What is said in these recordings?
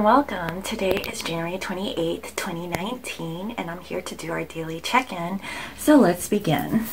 and welcome. Today is January 28th, 2019, and I'm here to do our daily check-in. So let's begin.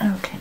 Okay.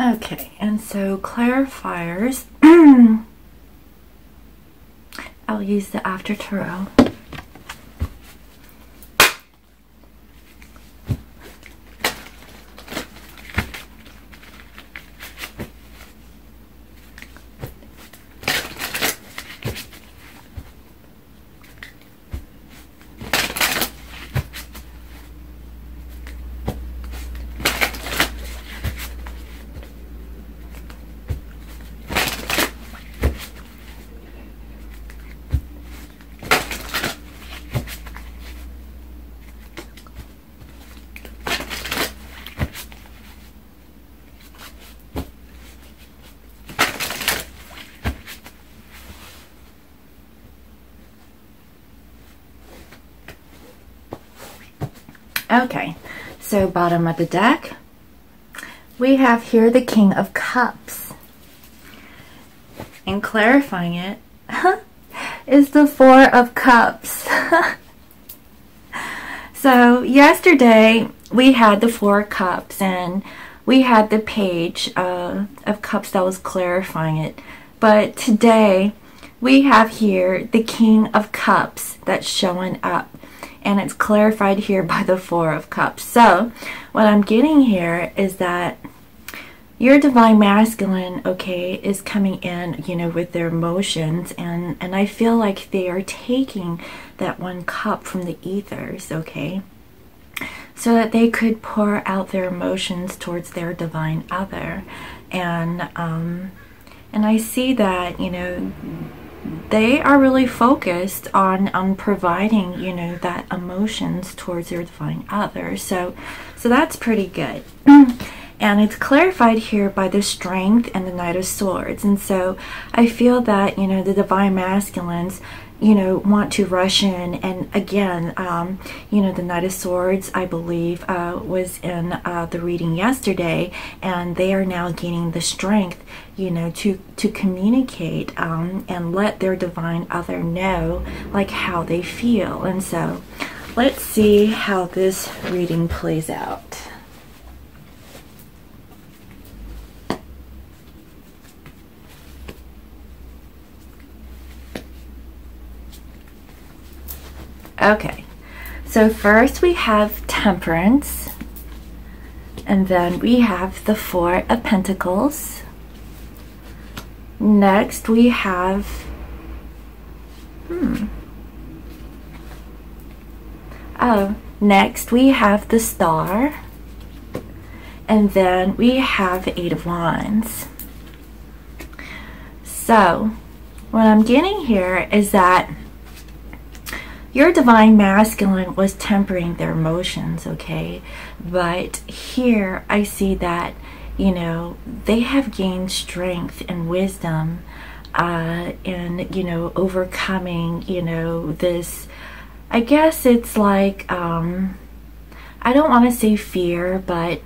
Okay, and so clarifiers, I'll use the After Tarot. Okay, so bottom of the deck, we have here the King of Cups. And clarifying it is the Four of Cups. So yesterday we had the Four of Cups and we had the Page of Cups that was clarifying it. But today we have here the King of Cups that's showing up. And it's clarified here by the Four of Cups. So what I'm getting here is that your divine masculine, okay, is coming in, you know, with their emotions, and I feel like they are taking that one cup from the ethers, okay, so that they could pour out their emotions towards their divine other. And I see that, you know, they are really focused on providing, you know, that emotions towards their divine other. So that's pretty good. And it's clarified here by the Strength and the Knight of Swords. And so I feel that, you know, the divine masculines, you know, want to rush in. And again, you know, the Knight of Swords, I believe, was in the reading yesterday, and they are now gaining the strength, you know, to communicate and let their divine other know, like, how they feel. And so let's see how this reading plays out. Okay, so first we have Temperance, and then we have the Four of Pentacles. Next we have next we have the Star, and then we have the Eight of Wands. So what I'm getting here is that your divine masculine was tempering their emotions, okay? But here I see that, you know, they have gained strength and wisdom in, you know, overcoming, you know, this, I guess it's like, I don't want to say fear, but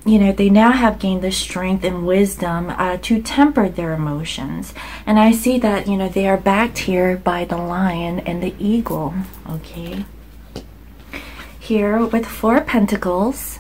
you know, they now have gained the strength and wisdom to temper their emotions. And I see that, you know, they are backed here by the lion and the eagle, okay? Here with 4 pentacles,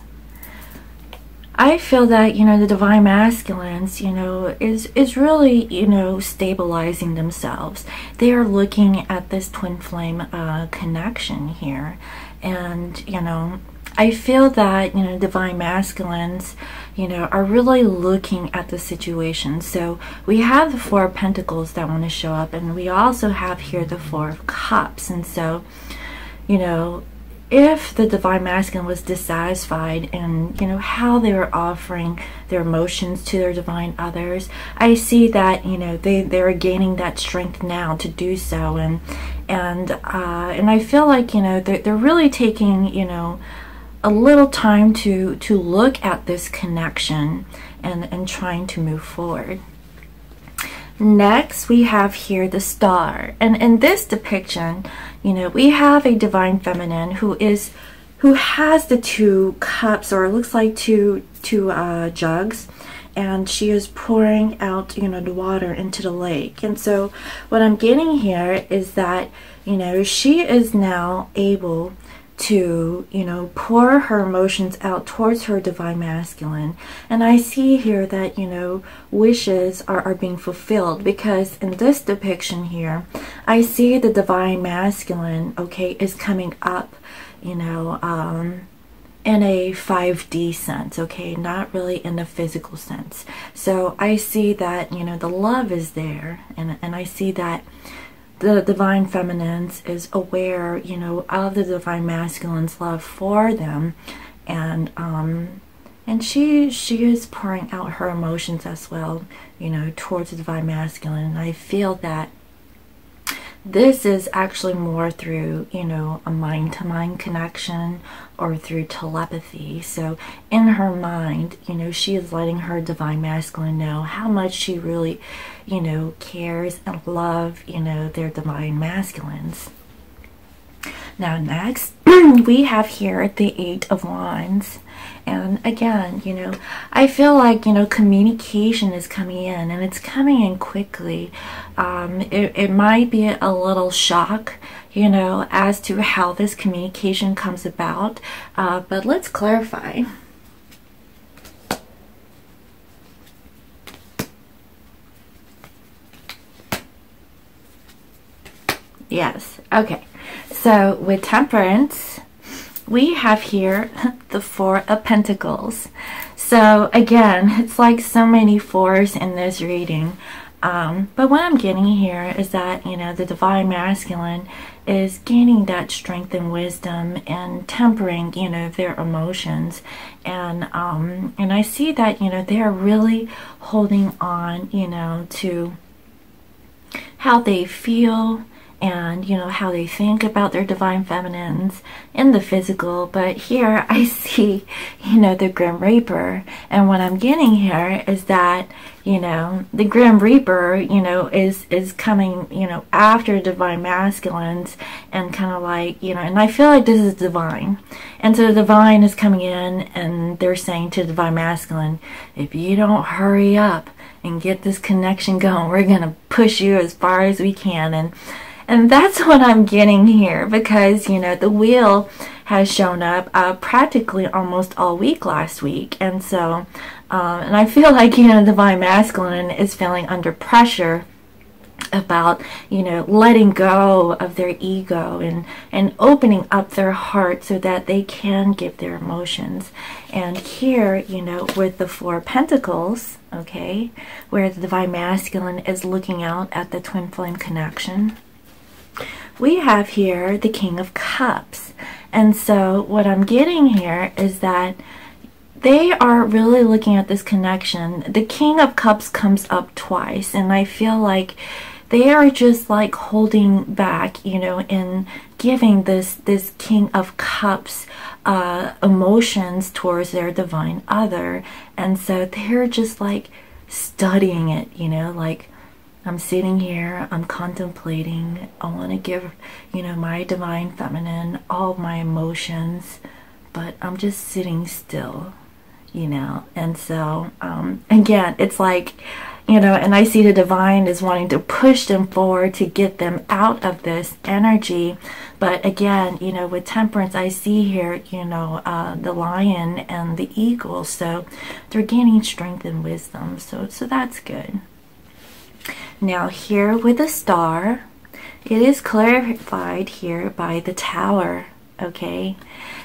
I feel that, you know, the divine masculines, you know, is really, you know, stabilizing themselves. They are looking at this twin flame connection here. And, you know, I feel that, you know, divine masculines, you know, are really looking at the situation. So we have the 4 of Pentacles that want to show up, and we also have here the 4 of Cups. And so, you know, if the divine masculine was dissatisfied in, you know, how they were offering their emotions to their divine others, I see that, you know, they're gaining that strength now to do so. And I feel like, you know, they're really taking, you know, a little time to look at this connection and trying to move forward. Next, we have here the Star. And in this depiction, you know, we have a divine feminine who has the 2 cups, or it looks like two jugs, and she is pouring out, you know, the water into the lake. And so what I'm getting here is that, you know, she is now able to, you know, pour her emotions out towards her divine masculine. And I see here that, you know, wishes are being fulfilled, because in this depiction here, I see the divine masculine, okay, is coming up, you know, in a 5D sense, okay, not really in the physical sense. So I see that, you know, the love is there, and I see that the divine feminines is aware, you know, of the divine masculine's love for them, and she is pouring out her emotions as well, you know, towards the divine masculine. And I feel that this is actually more through, you know, a mind-to-mind connection or through telepathy. So in her mind, you know, she is letting her divine masculine know how much she really, you know, cares and love, you know, their divine masculines. Now next, we have here the 8 of Wands. And again, you know, I feel like, you know, communication is coming in, and it's coming in quickly. It might be a little shock, you know, as to how this communication comes about, but let's clarify. Yes, okay. So with Temperance, we have here the 4 of Pentacles. So again, it's like so many 4s in this reading. But what I'm getting here is that, you know, the divine masculine is gaining that strength and wisdom and tempering, you know, their emotions. And I see that, you know, they are really holding on, you know, to how they feel, and, you know, how they think about their divine feminines in the physical. But here I see, you know, the Grim Reaper. And what I'm getting here is that, you know, the Grim Reaper, you know, is coming, you know, after divine masculines, and kind of like, you know, and I feel like this is divine. And so the divine is coming in, and they're saying to the divine masculine, if you don't hurry up and get this connection going, we're going to push you as far as we can. And that's what I'm getting here, because, you know, the Wheel has shown up practically almost all week last week. And so, and I feel like, you know, divine masculine is feeling under pressure about, you know, letting go of their ego and opening up their heart so that they can give their emotions. And here, you know, with the 4 of Pentacles, okay, where the divine masculine is looking out at the twin flame connection, we have here the King of Cups. And so what I'm getting here is that they are really looking at this connection. The King of Cups comes up twice, and I feel like they are just like holding back, you know, in giving this King of Cups emotions towards their divine other. And so they're just like studying it, you know, like, I'm sitting here, I'm contemplating, I want to give, you know, my divine feminine all of my emotions, but I'm just sitting still, you know. And so again, it's like, you know, and I see the divine is wanting to push them forward to get them out of this energy. But again, you know, with Temperance, I see here, you know, the lion and the eagle, so they're gaining strength and wisdom, so that's good. Now here with the star, it is clarified here by the tower, okay?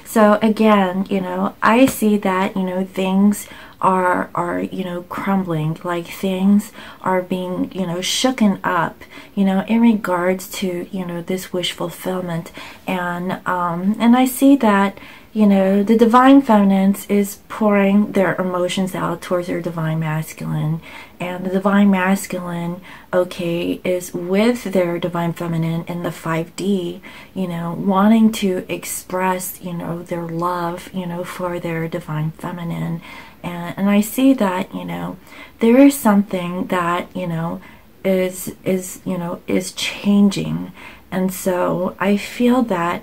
So again, you know, I see that, you know, things are you know, crumbling, like things are being, you know, shooken up, you know, in regards to, you know, this wish fulfillment. And I see that, you know, the divine feminine is pouring their emotions out towards their divine masculine, and the divine masculine, okay, is with their divine feminine in the 5D, you know, wanting to express, you know, their love, you know, for their divine feminine. And I see that, you know, there is something that, you know, is changing. And so I feel that,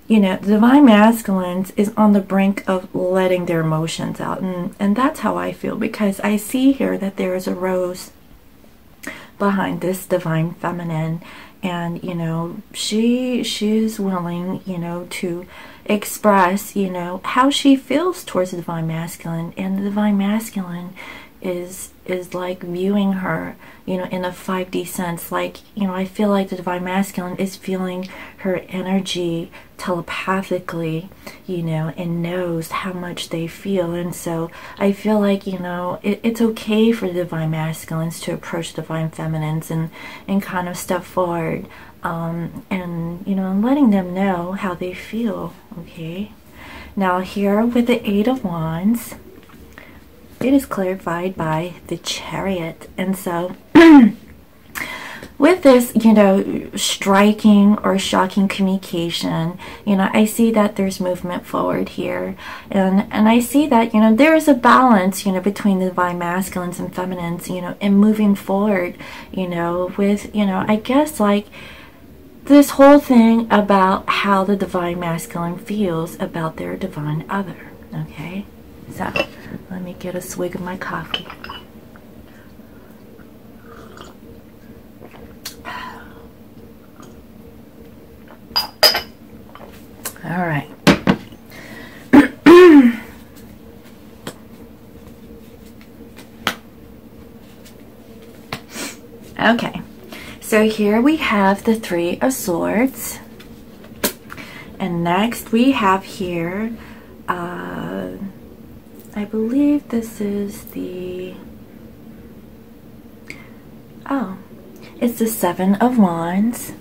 you know, the divine masculine is on the brink of letting their emotions out. And that's how I feel, because I see here that there is a rose behind this divine feminine. And, you know, she's willing, you know, to express, you know, how she feels towards the divine masculine. And the divine masculine is like viewing her, you know, in a 5D sense. Like, you know, I feel like the divine masculine is feeling her energy telepathically, you know, and knows how much they feel. And so I feel like, you know, it's okay for the divine masculines to approach the divine feminines and kind of step forward, and, you know, and letting them know how they feel, okay? Now here with the 8 of Wands, it is clarified by the Chariot. And so with this, you know, striking or shocking communication, you know, I see that there's movement forward here. And I see that, you know, there is a balance, you know, between the divine masculines and feminines, you know, in moving forward, you know, with, you know, I guess like this whole thing about how the divine masculine feels about their divine other, okay? So let me get a swig of my coffee. All right. Okay. So here we have the 3 of Swords. And next we have here, I believe this is the, oh, it's the 7 of Wands,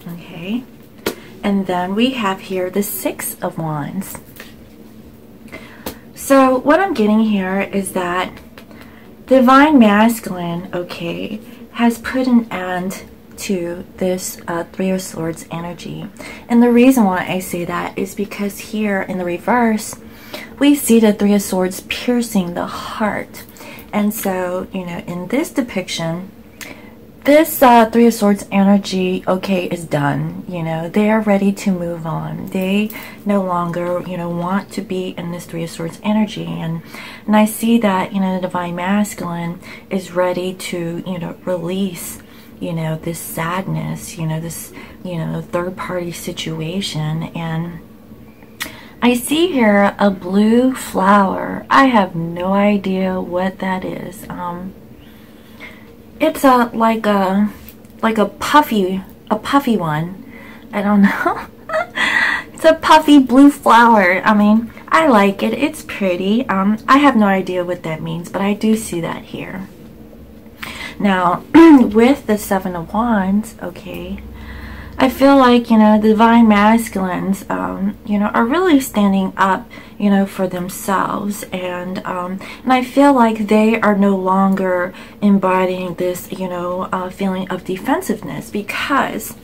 okay? And then we have here the 6 of Wands. So what I'm getting here is that divine masculine, okay, has put an end to this 3 of Swords energy. And the reason why I say that is because here in the reverse, we see the 3 of Swords piercing the heart. And so, you know, in this depiction, this 3 of Swords energy, okay, is done. You know, they are ready to move on. They no longer, you know, want to be in this 3 of Swords energy. And I see that, you know, the divine masculine is ready to, you know, release, you know, this sadness, you know, this, you know, third-party situation. And I see here a blue flower. I have no idea what that is. It's like a puffy one. I don't know. It's a puffy blue flower. I mean, I like it. It's pretty. I have no idea what that means, but I do see that here. Now, with the 7 of Wands, okay, I feel like, you know, the divine masculines, you know, are really standing up, you know, for themselves. And I feel like they are no longer embodying this, you know, feeling of defensiveness, because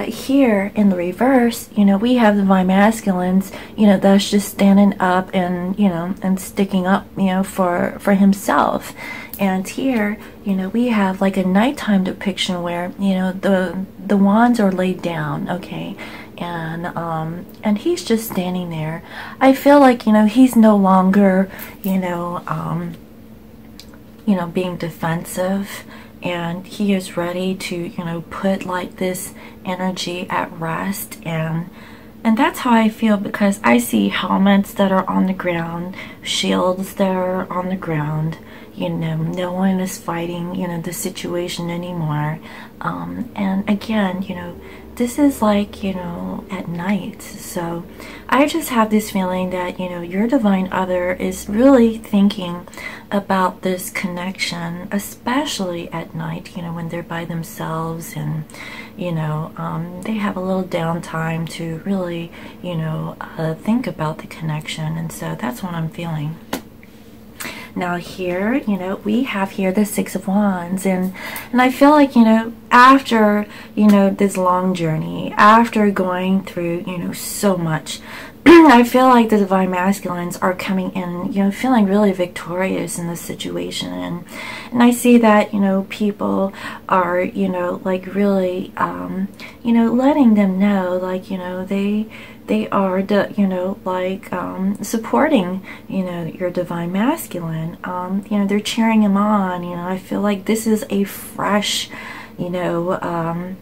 here in the reverse, you know, we have divine masculines, you know, that's just standing up and, you know, and sticking up, you know, for himself. And here, you know, we have like a nighttime depiction where, you know, the wands are laid down, okay, and he's just standing there. I feel like, you know, he's no longer, you know, being defensive, and he is ready to, you know, put like this energy at rest. And that's how I feel, because I see helmets that are on the ground, shields that are on the ground. You know, no one is fighting, you know, the situation anymore. And again, you know, this is like, you know, at night. So I just have this feeling that, you know, your divine other is really thinking about this connection, especially at night, you know, when they're by themselves, and, you know, they have a little downtime to really, you know, think about the connection. And so that's what I'm feeling. Now here, you know, we have here the Six of Wands, and I feel like, you know, after, you know, this long journey, after going through, you know, so much, I feel like the divine masculines are coming in, you know, feeling really victorious in this situation. And I see that, you know, people are, you know, like really, you know, letting them know, like, you know, they are, you know, like, supporting, you know, your divine masculine. You know, they're cheering him on. You know, I feel like this is a fresh, you know,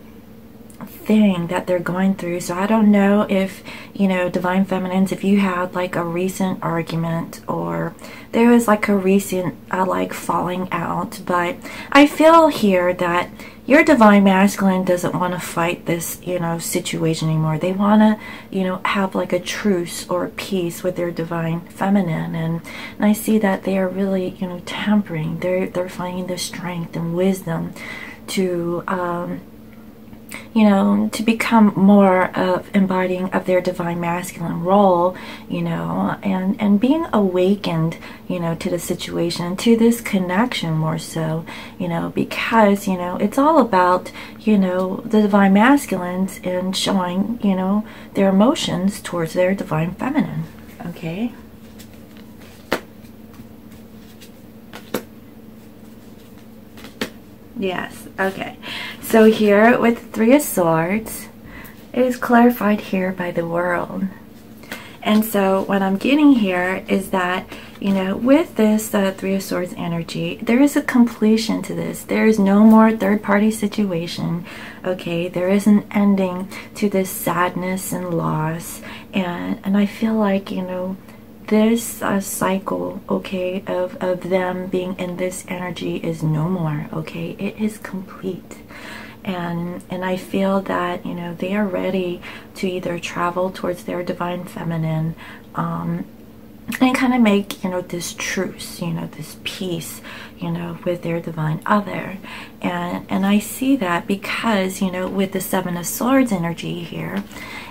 thing that they're going through. So I don't know if, you know, divine feminines, if you had like a recent argument, or there was like a recent like falling out, but I feel here that your divine masculine doesn't want to fight this, you know, situation anymore. They want to, you know, have like a truce or a peace with their divine feminine. And I see that they are really, you know, tempering. They're finding the strength and wisdom to, you know, to become more of embodying of their divine masculine role, you know, and being awakened, you know, to the situation, to this connection more so, you know, because, you know, it's all about, you know, the divine masculines and showing, you know, their emotions towards their divine feminine. Okay. Yes, okay. So here with Three of Swords, it is clarified here by the World. And so what I'm getting here is that, you know, with this Three of Swords energy, there is a completion to this. There is no more third-party situation, okay? There is an ending to this sadness and loss. And I feel like, you know, this cycle, okay, of them being in this energy is no more, okay? It is complete. And I feel that, you know, they are ready to either travel towards their divine feminine, and kind of make, you know, this truce, you know, this peace, you know, with their divine other. And I see that because, you know, with the Seven of Swords energy here,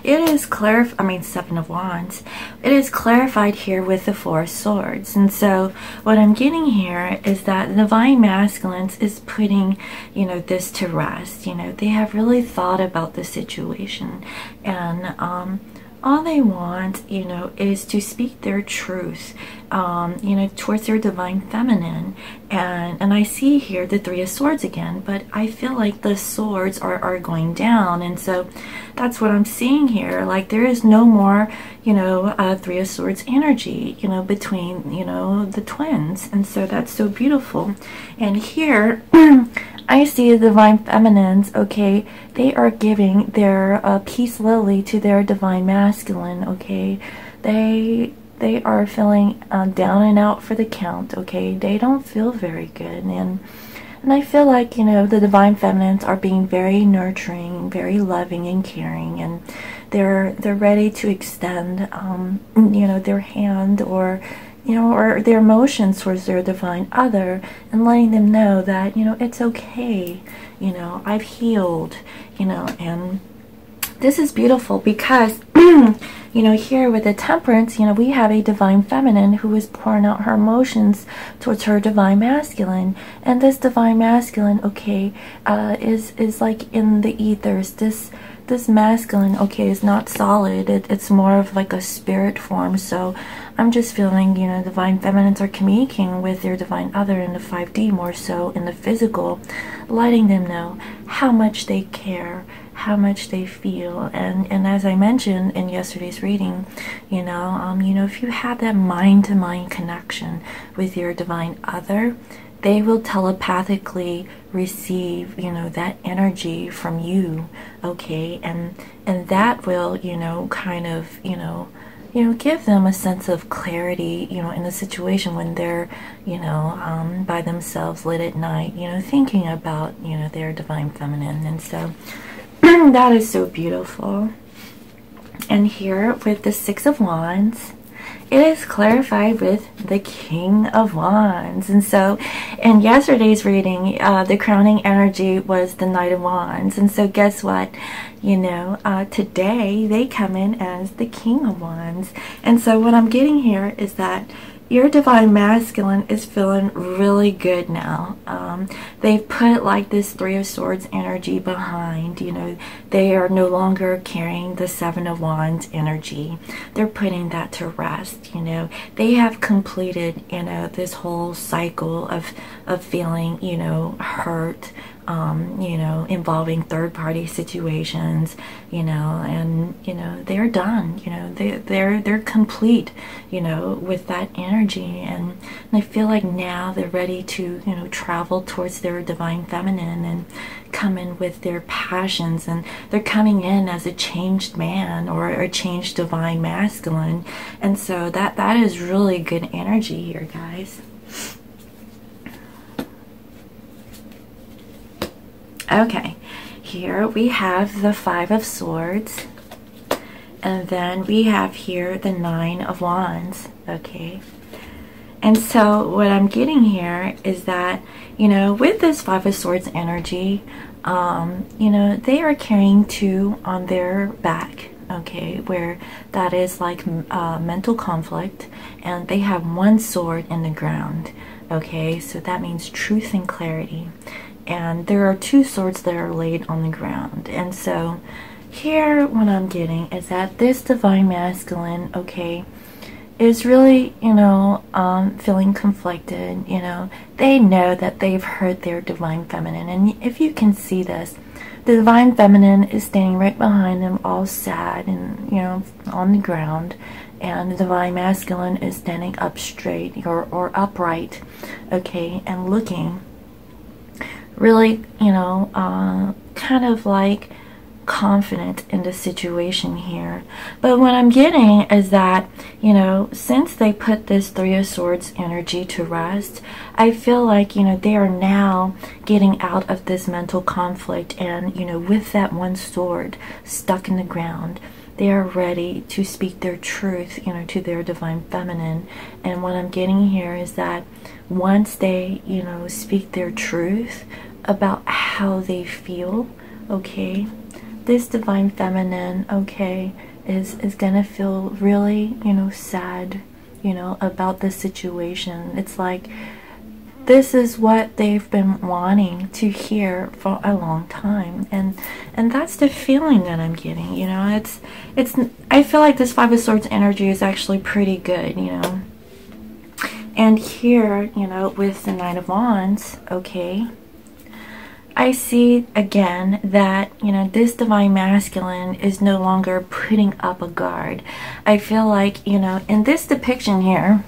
it is Seven of Wands, it is clarified here with the Four of Swords. And so what I'm getting here is that the divine masculines is putting, you know, this to rest. You know, they have really thought about the situation, and all they want, you know, is to speak their truth, you know, towards their divine feminine. And I see here the Three of Swords again, but I feel like the swords are going down. And so that's what I'm seeing here. Like, there is no more, you know, Three of Swords energy, you know, between, you know, the twins. And so that's so beautiful. And here I see the divine feminines, okay, they are giving their peace lily to their divine masculine, okay. They are feeling down and out for the count, okay. They don't feel very good. And I feel like, you know, the divine feminines are being very nurturing, very loving and caring, and they're ready to extend, you know, their hand, or, you know, or their emotions towards their divine other, and letting them know that, you know, it's okay, you know, I've healed, you know. And this is beautiful because, you know, here with the Temperance, you know, we have a divine feminine who is pouring out her emotions towards her divine masculine. And this divine masculine, okay, is like in the ethers, this this masculine, okay, is not solid. It's more of like a spirit form. So I'm just feeling, you know, divine feminines are communicating with their divine other in the 5D, more so in the physical, letting them know how much they care, how much they feel. And as I mentioned in yesterday's reading, you know, if you have that mind-to-mind connection with your divine other, they will telepathically receive, you know, that energy from you, okay, and that will, you know, kind of, you know, give them a sense of clarity, you know, in the situation when they're, you know, by themselves late at night, you know, thinking about, you know, their divine feminine. And so that is so beautiful. And here with the Six of Wands, it is clarified with the King of Wands. And so in yesterday's reading, the crowning energy was the Knight of Wands. And so guess what? You know, today they come in as the King of Wands. And so what I'm getting here is that your divine masculine is feeling really good now. They've put like this Three of Swords energy behind, you know, they are no longer carrying the Seven of Wands energy. They're putting that to rest, you know. They have completed, you know, this whole cycle of feeling, you know, hurt, you know, involving third-party situations, you know, and, you know, they're done, you know, they're complete, you know, with that energy. And I feel like now they're ready to, you know, travel towards their divine feminine and come in with their passions, and they're coming in as a changed man or a changed divine masculine. And so that is really good energy here, guys. Okay, here we have the Five of Swords, and then we have here the Nine of Wands, okay? And so what I'm getting here is that, you know, with this Five of Swords energy, you know, they are carrying two on their back, okay, where that is like mental conflict, and they have one sword in the ground, okay? So that means truth and clarity. And there are two swords that are laid on the ground. And so here what I'm getting is that this divine masculine, okay, is really, you know, feeling conflicted. You know, they know that they've hurt their divine feminine. And if you can see this, the divine feminine is standing right behind them, all sad and, you know, on the ground. And the divine masculine is standing up straight or upright, okay, and looking really, you know, kind of like confident in the situation here. But what I'm getting is that, you know, since they put this Three of Swords energy to rest, I feel like, you know, they are now getting out of this mental conflict, and, you know, with that one sword stuck in the ground, they are ready to speak their truth, you know, to their divine feminine. And what I'm getting here is that once they, you know, speak their truth about how they feel, okay, this divine feminine, okay, is gonna feel really, you know, sad, you know, about the situation. It's like this is what they've been wanting to hear for a long time, and that's the feeling that I'm getting. You know, it's I feel like this Five of Swords energy is actually pretty good, you know. And here, you know, with the Nine of Wands, okay, I see again that, you know, this divine masculine is no longer putting up a guard. I feel like, you know, in this depiction here,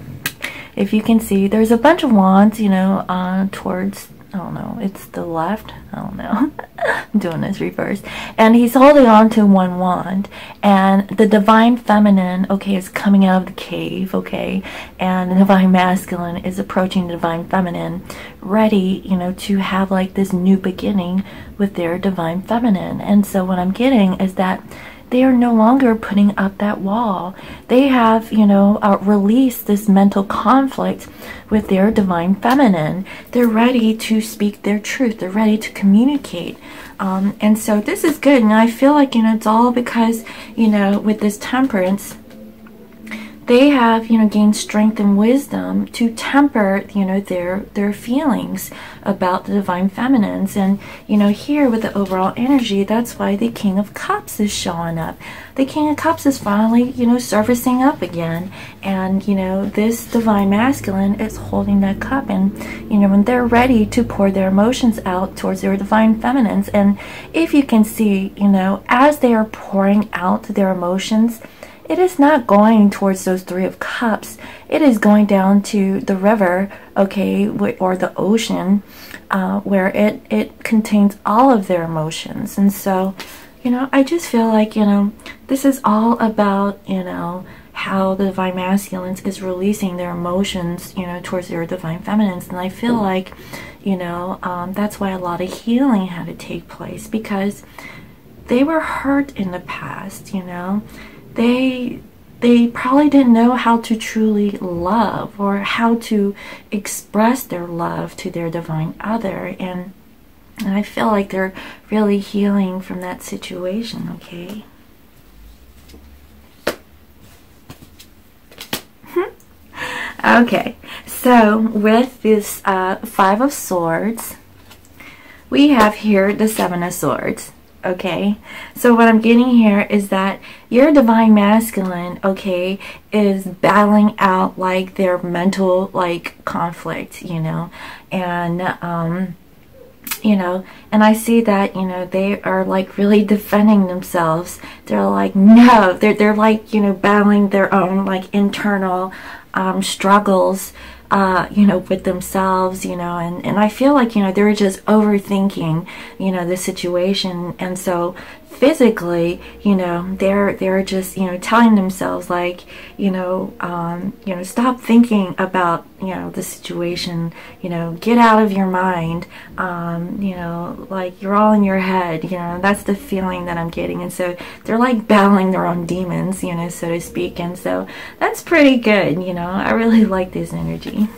if you can see, there's a bunch of wands, you know, towards, I don't know, it's the left, I don't know, I'm doing this reverse, and he's holding on to one wand, and the divine feminine, okay, is coming out of the cave, okay, and the divine masculine is approaching the divine feminine, ready, you know, to have like this new beginning with their divine feminine. And so what I'm getting is that they are no longer putting up that wall. They have, you know, released this mental conflict with their divine feminine. They're ready to speak their truth. They're ready to communicate. And so this is good. And I feel like, you know, it's all because, you know, with this Temperance, they have, you know, gained strength and wisdom to temper, you know, their feelings about the divine feminines. And, you know, here with the overall energy, that's why the King of Cups is showing up. The King of Cups is finally, you know, surfacing up again. And, you know, this divine masculine is holding that cup. And, you know, when they're ready to pour their emotions out towards their divine feminines. And if you can see, you know, as they are pouring out their emotions, it is not going towards those Three of Cups. It is going down to the river, okay, or the ocean, where it contains all of their emotions. And so, you know, I just feel like, you know, this is all about, you know, how the divine masculine is releasing their emotions, you know, towards their divine feminines. And I feel like, you know, that's why a lot of healing had to take place, because they were hurt in the past, you know. They probably didn't know how to truly love or how to express their love to their divine other. And I feel like they're really healing from that situation, okay? Okay, so with this Five of Swords, we have here the Seven of Swords. Okay, so what I'm getting here is that your divine masculine, okay, is battling out like their mental like conflict, you know, and you know, and I see that, you know, they are like really defending themselves. They're like, no, they're like, you know, battling their own like internal struggles, you know, with themselves, you know, and I feel like, you know, they're just overthinking, you know, the situation. And so physically, you know, they're just, you know, telling themselves like, you know, stop thinking about, you know, the situation, you know, get out of your mind, you know, like you're all in your head, you know, that's the feeling that I'm getting. And so they're like battling their own demons, you know, so to speak. And so that's pretty good, you know, I really like this energy.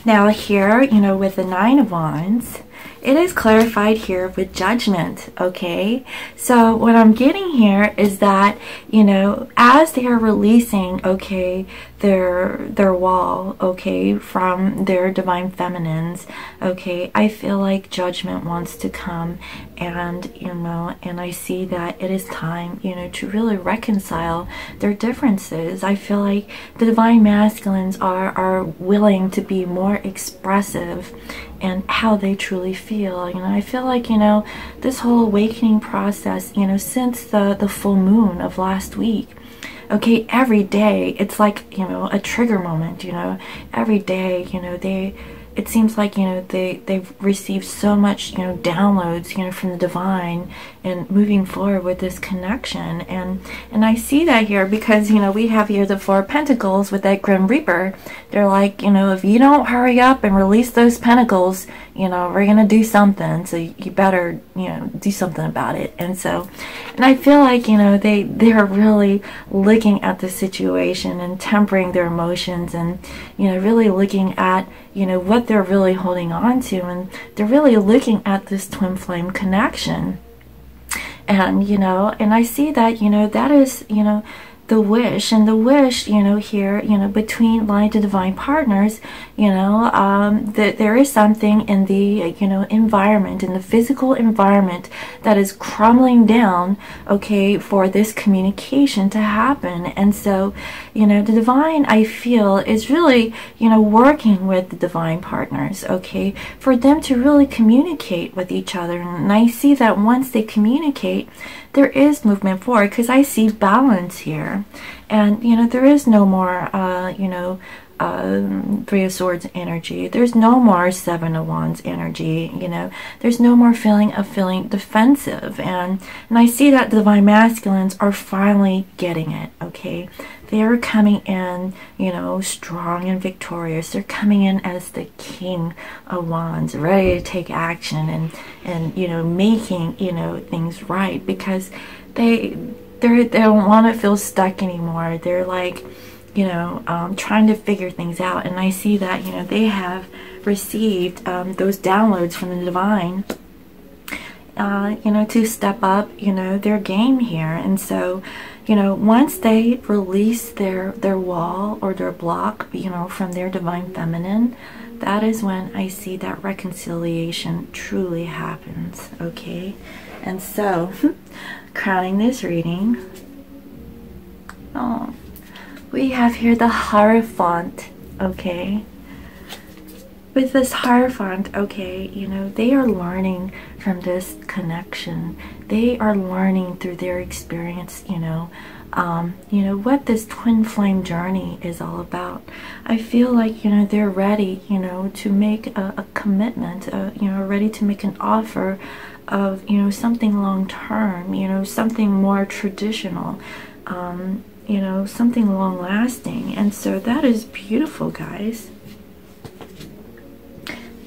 Now here, you know, with the Nine of Wands, it is clarified here with Judgment, okay? So what I'm getting here is that, you know, as they are releasing, okay, their wall, okay, from their divine feminines, okay, I feel like Judgment wants to come, and, you know, and I see that it is time, you know, to really reconcile their differences. I feel like the divine masculines are willing to be more expressive and how they truly feel. You know, I feel like, you know, this whole awakening process, you know, since the full moon of last week, okay, every day it's like, you know, a trigger moment, you know, every day, you know, it seems like, you know, they've received so much, you know, downloads, you know, from the divine, and moving forward with this connection. And I see that here because, you know, we have here the Four of Pentacles with that Grim Reaper. They're like, you know, if you don't hurry up and release those pentacles, you know, we're gonna do something, so you better, you know, do something about it. And so, and I feel like, you know, they're really looking at the situation and tempering their emotions, and, you know, really looking at, you know, what they're really holding on to, and they're really looking at this twin flame connection. And, you know, and I see that, you know, that is, you know, the wish. And the wish, you know, here, you know, between light to divine partners, you know, that there is something in the, you know, environment, in the physical environment, that is crumbling down, okay, for this communication to happen. And so, you know, the divine, I feel, is really, you know, working with the divine partners, okay, for them to really communicate with each other. And I see that once they communicate, there is movement forward, because I see balance here. And, you know, there is no more, you know, Three of Swords energy. There's no more Seven of Wands energy, you know. There's no more feeling defensive. And I see that the divine masculines are finally getting it, okay. They are coming in, you know, strong and victorious. They're coming in as the King of Wands, ready to take action and you know, making, you know, things right, because they don't want to feel stuck anymore. They're like, you know, trying to figure things out. And I see that, you know, they have received those downloads from the divine. you know, to step up, you know, their game here. And so, you know, once they release their wall or their block, you know, from their divine feminine, that is when I see that reconciliation truly happens, okay? And so, crowning this reading, oh, we have here the Hierophant, okay? With this Hierophant, okay, you know, they are learning from this connection. They are learning through their experience, you know, what this twin flame journey is all about. I feel like, you know, they're ready, you know, to make a commitment, you know, ready to make an offer of, you know, something long term, you know, something more traditional, you know, something long lasting. And so that is beautiful, guys.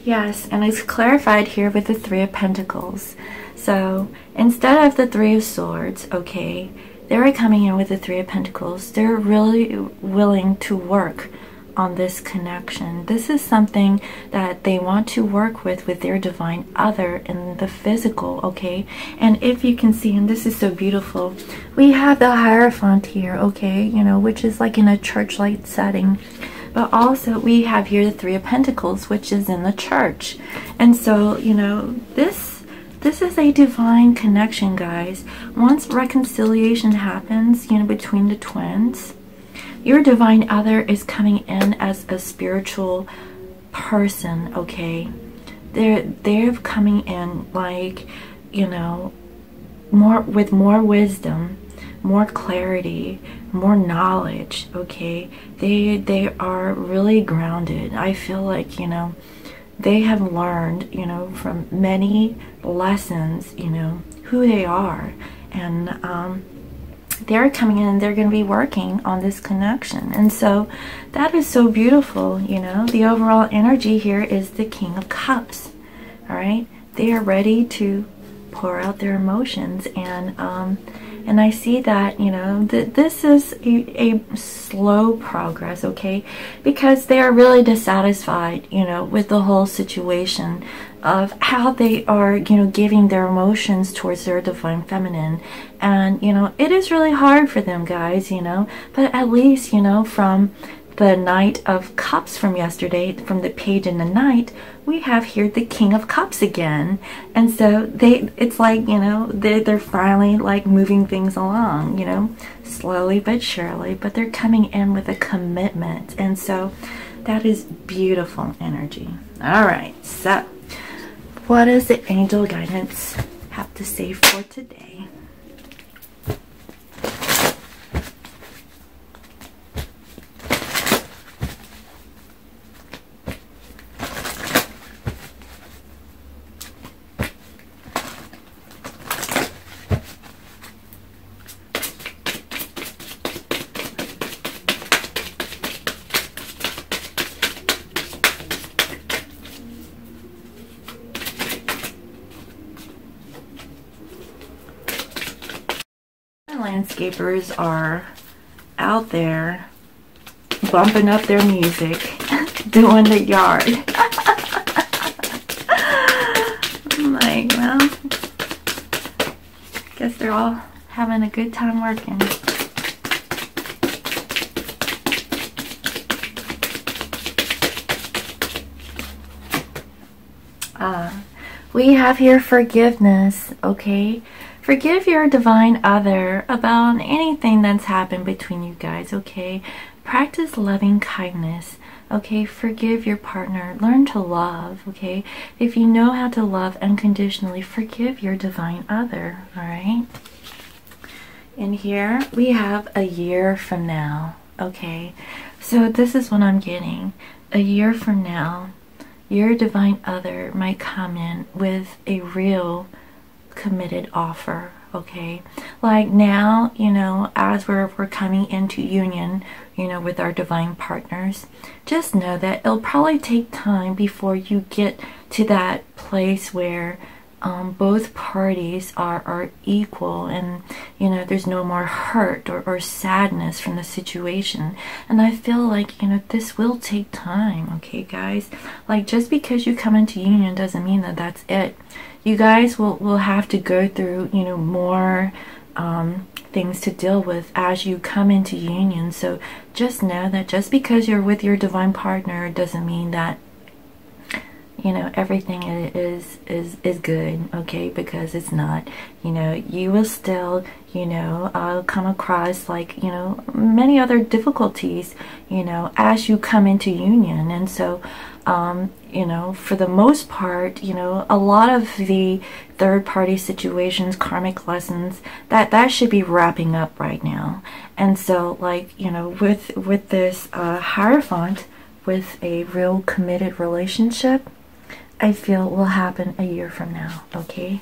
Yes, and it's clarified here with the Three of Pentacles. So instead of the Three of Swords, okay, they're coming in with the Three of Pentacles. They're really willing to work on this connection. This is something that they want to work with their divine other in the physical, okay? And if you can see, and this is so beautiful, we have the Hierophant here, okay, you know, which is like in a church-like setting. But also we have here the Three of Pentacles, which is in the church. And so, you know, this is a divine connection, guys. Once reconciliation happens, you know, between the twins, your divine other is coming in as a spiritual person, okay? They're coming in like, you know, with more wisdom, more clarity, more knowledge, okay? They are really grounded. I feel like, you know, they have learned, you know, from many lessons, you know, who they are. And they're coming in and they're going to be working on this connection. And so that is so beautiful, you know. The overall energy here is the King of Cups, all right? They are ready to pour out their emotions. And I see that, you know, this is a slow progress, okay? Because they are really dissatisfied, you know, with the whole situation of how they are, you know, giving their emotions towards their divine feminine. And, you know, it is really hard for them, guys, you know. But at least, you know, from the Knight of Cups from yesterday, from the Page in the Knight, we have here the King of Cups again. And so it's like, you know, they're finally like moving things along, you know, slowly but surely, but they're coming in with a commitment. And so that is beautiful energy. All right, so what does the angel guidance have to say for today? Landscapers are out there bumping up their music, doing the yard. I'm like, well, guess they're all having a good time working. We have here forgiveness, okay? Forgive your divine other about anything that's happened between you guys, okay? Practice loving kindness, okay? Forgive your partner. Learn to love, okay? If you know how to love unconditionally, forgive your divine other, all right? And here we have a year from now, okay? So this is what I'm getting. A year from now, your divine other might come in with a real committed offer, okay? Like now, you know, as we're coming into union, you know, with our divine partners, just know that it'll probably take time before you get to that place where both parties are equal, and you know, there's no more hurt or sadness from the situation. And I feel like, you know, this will take time, okay guys? Like, just because you come into union doesn't mean that that's it. you guys will have to go through, you know, more things to deal with as you come into union. So just know that just because you're with your divine partner doesn't mean that, you know, everything is good, okay? Because it's not. You know, you will still, you know, come across, like, you know, many other difficulties, you know, as you come into union. And so you know, for the most part, you know, a lot of the third-party situations, karmic lessons, that should be wrapping up right now. And so, like, you know, with this Hierophant, with a real committed relationship, I feel will happen a year from now, okay?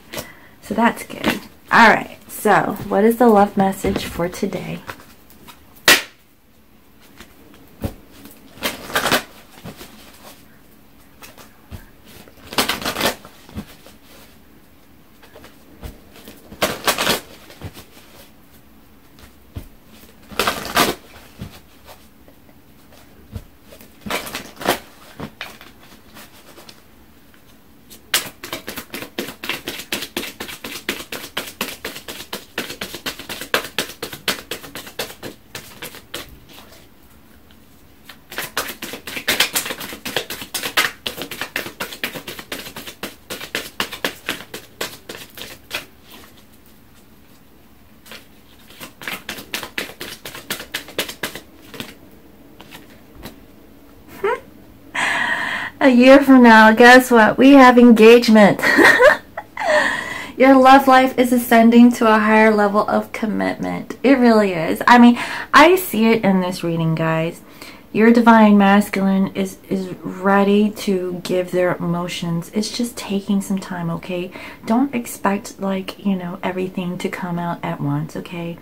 So that's good. All right, so what is the love message for today? A year from now, guess what? We have engagement. Your love life is ascending to a higher level of commitment. It really is. I mean, I see it in this reading, guys. Your divine masculine is ready to give their emotions. It's just taking some time, okay? Don't expect, like, you know, everything to come out at once, okay?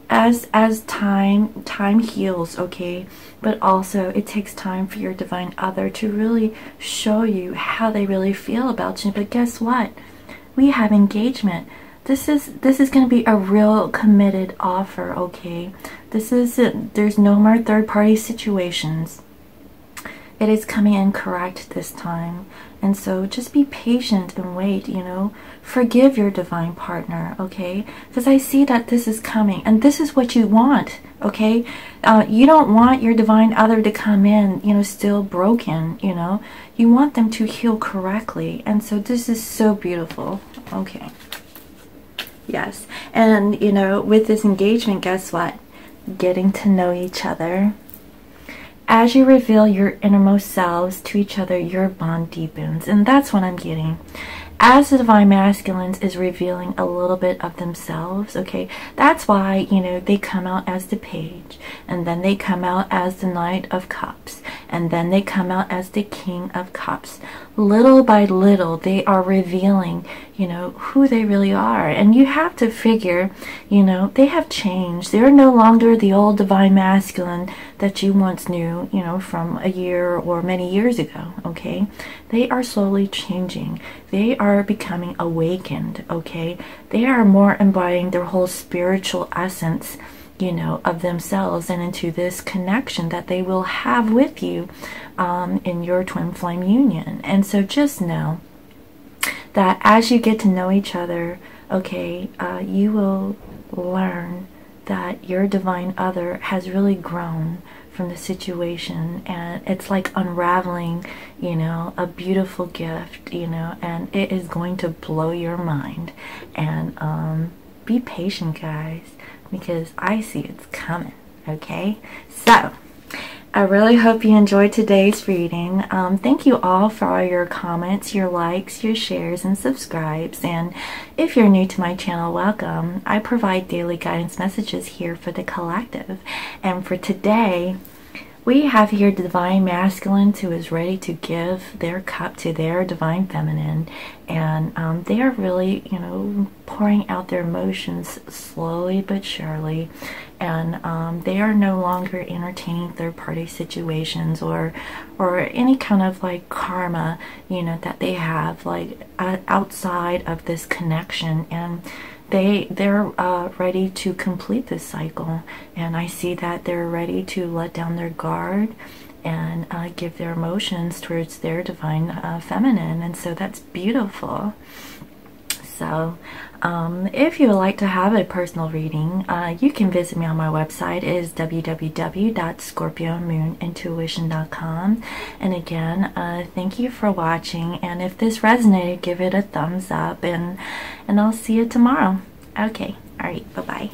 As time heals, okay, but also it takes time for your divine other to really show you how they really feel about you. But guess what? We have engagement. This is going to be a real committed offer, okay? There's no more third-party situations. It is coming in correct this time. And so just be patient and wait, you know. Forgive your divine partner, okay? Because I see that this is coming. And this is what you want, okay? You don't want your divine other to come in, you know, still broken, you know. You want them to heal correctly. And so this is so beautiful. Okay. Yes. And, you know, with this engagement, guess what? Getting to know each other. As you reveal your innermost selves to each other, your bond deepens. And that's what I'm getting. As the divine masculines is revealing a little bit of themselves, okay, that's why, you know, they come out as the page, and then they come out as the Knight of Cups, and then they come out as the King of Cups. Little by little, they are revealing, you know, who they really are. And you have to figure, you know, they have changed. They're no longer the old divine masculine that you once knew, you know, from a year or many years ago, okay? They are slowly changing. They are becoming awakened, okay? They are more embodying their whole spiritual essence, you know, of themselves, and into this connection that they will have with you in your twin flame union. And so just know that as you get to know each other, okay, you will learn that your divine other has really grown from the situation, and it's like unraveling, you know, a beautiful gift, you know, and it is going to blow your mind. And be patient, guys, because I see it's coming, okay? So I really hope you enjoyed today's reading. Thank you all for all your comments, your likes, your shares, and subscribes. And if you're new to my channel, welcome. I provide daily guidance messages here for the collective. And for today, we have here divine masculine who is ready to give their cup to their divine feminine, and they are really, you know, pouring out their emotions slowly but surely, and they are no longer entertaining third-party situations or any kind of like karma, you know, that they have like outside of this connection. And they're ready to complete this cycle, and I see that they're ready to let down their guard and give their emotions towards their divine feminine. And so that's beautiful. So if you would like to have a personal reading, you can visit me on my website. It is www.scorpiomoonintuition.com. And again, thank you for watching, and if this resonated, give it a thumbs up, and I'll see you tomorrow. Okay, all right, bye-bye.